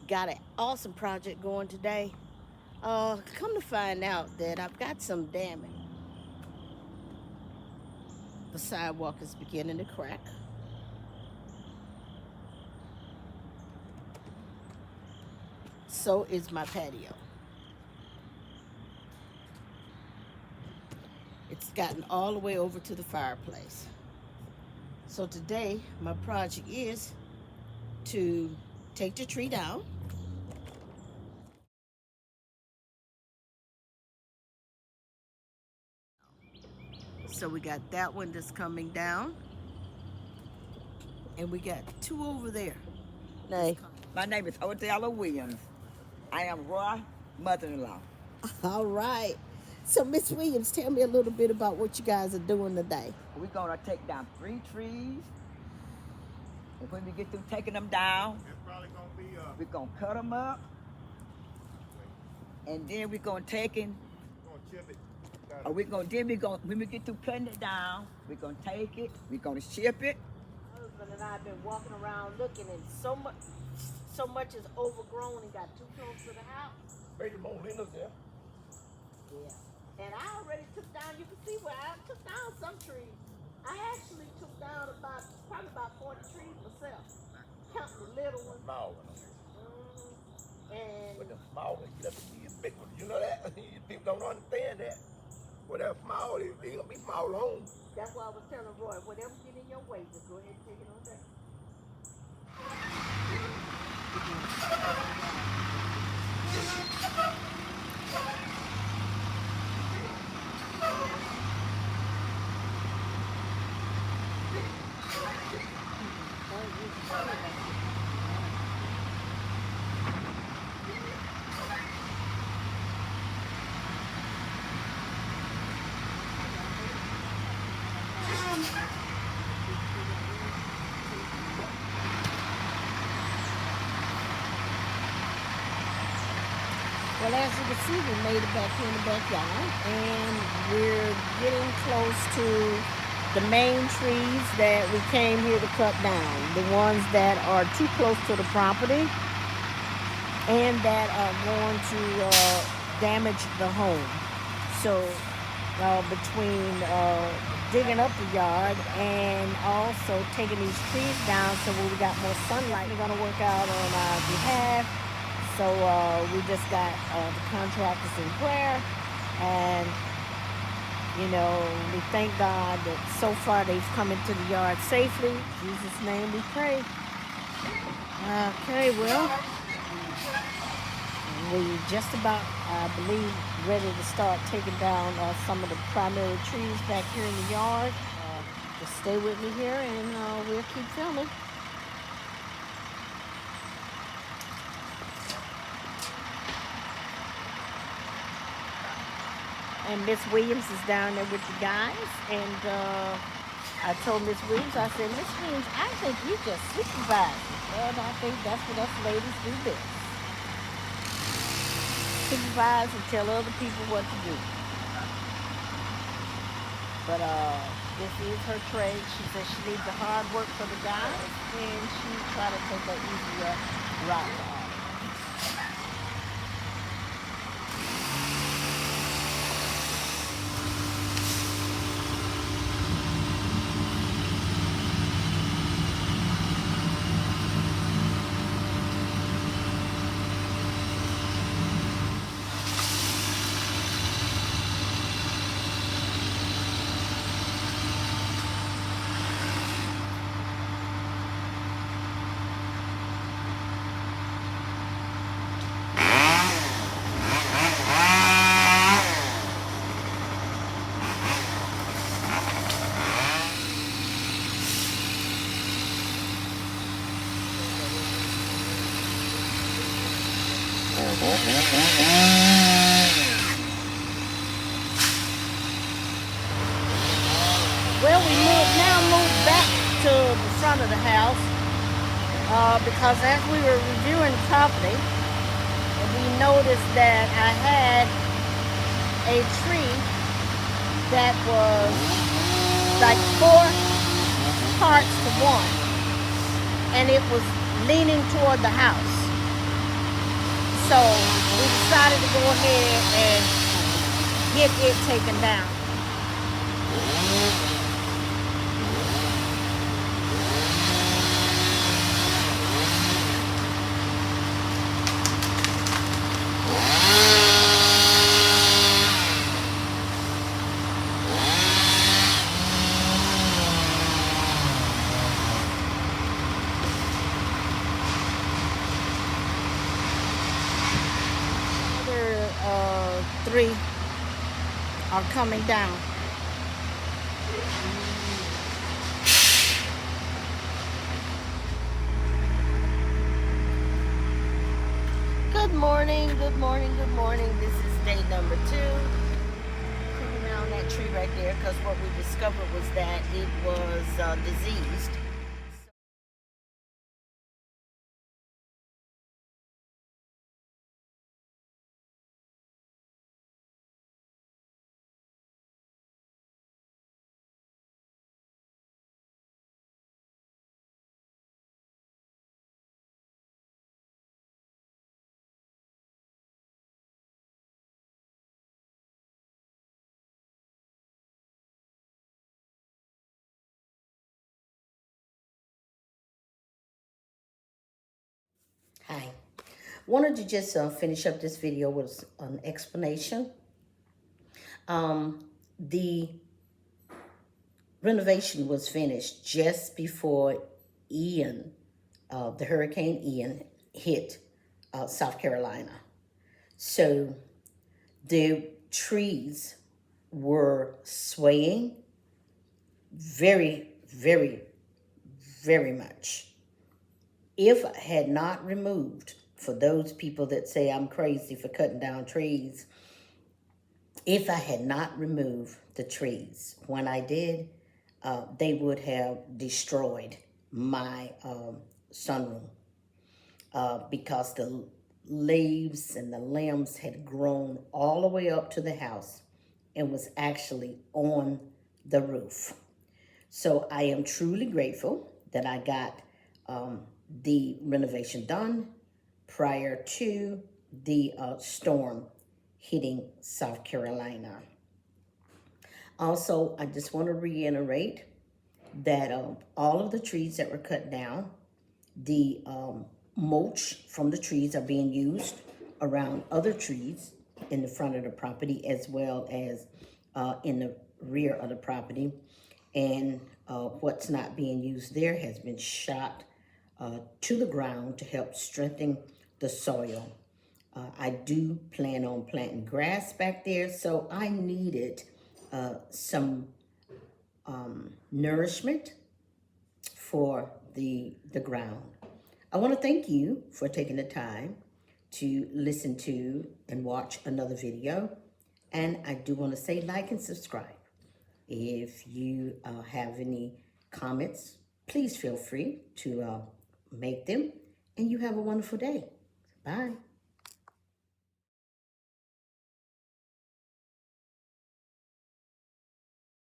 got an awesome project going today. Come to find out that I've got some damage. The sidewalk is beginning to crack. So is my patio. It's gotten all the way over to the fireplace. So today, my project is to take the tree down. So we got that one that's coming down. And we got two over there. Nay. My name is Odella Williams. I am Roy's mother-in-law. All right. So, Miss Williams, tell me a little bit about what you guys are doing today. We're going to take down 3 trees. And when we get through taking them down, we're going to cut them up. And then we're going to take it. Or when we get through cutting it down, we're going to take it. We're going to chip it. My husband and I have been walking around looking, and so much is overgrown and got too close to the house. Maybe more windows there. Yeah. And I already took down, you can see where I took down some trees. I actually took down probably about 40 trees myself, counting the little ones. Small ones. And But the small ones, you have to be a big one. You know that? People don't understand that. Well, they're small, they're going to be small home. that's why I was telling Roy, whatever get in your way, just go ahead and take it on down. Well, as you can see, we made it back here in the backyard, and we're getting close to the main trees that we came here to cut down, the ones that are too close to the property and that are going to damage the home. So between digging up the yard and also taking these trees down so we got more sunlight, they're going to work out on our behalf. So we just got the contractors in prayer, and we thank God that so far they've come into the yard safely. In Jesus' name we pray. Okay, well, we just about, I believe, ready to start taking down some of the primary trees back here in the yard. Just stay with me here, and we'll keep filming. And Miss Williams is down there with the guys, and I told Miss Williams, I said, Miss Williams, I think you just supervise. And I think that's what us ladies do best. Supervise and tell other people what to do. But this is her trade. She says she needs the hard work for the guys, and she try to take that easier route for all. Well, we now moved back to the front of the house because as we were reviewing the property, we noticed that I had a tree that was like 4 parts to one, and it was leaning toward the house. So we decided to go ahead and get it taken down. Other 3 are coming down. Good morning, good morning, good morning. This is day number 2. Cleaning down that tree right there because what we discovered was that it was diseased. Hi. Wanted to just finish up this video with an explanation. The renovation was finished just before Ian, the Hurricane Ian, hit South Carolina. So the trees were swaying very, very, very much. If I had not removed, for those people that say I'm crazy for cutting down trees, if I had not removed the trees when I did, they would have destroyed my sunroom because the leaves and the limbs had grown all the way up to the house and was actually on the roof. So I am truly grateful that I got the renovation done prior to the storm hitting South Carolina. Also, I just want to reiterate that all of the trees that were cut down, the mulch from the trees are being used around other trees in the front of the property as well as in the rear of the property. And what's not being used there has been shot to the ground to help strengthen the soil. I do plan on planting grass back there, so I needed some nourishment for the ground. I want to thank you for taking the time to listen to and watch another video. And I do want to say like and subscribe. If you have any comments, please feel free to make them. And you have a wonderful day. Bye.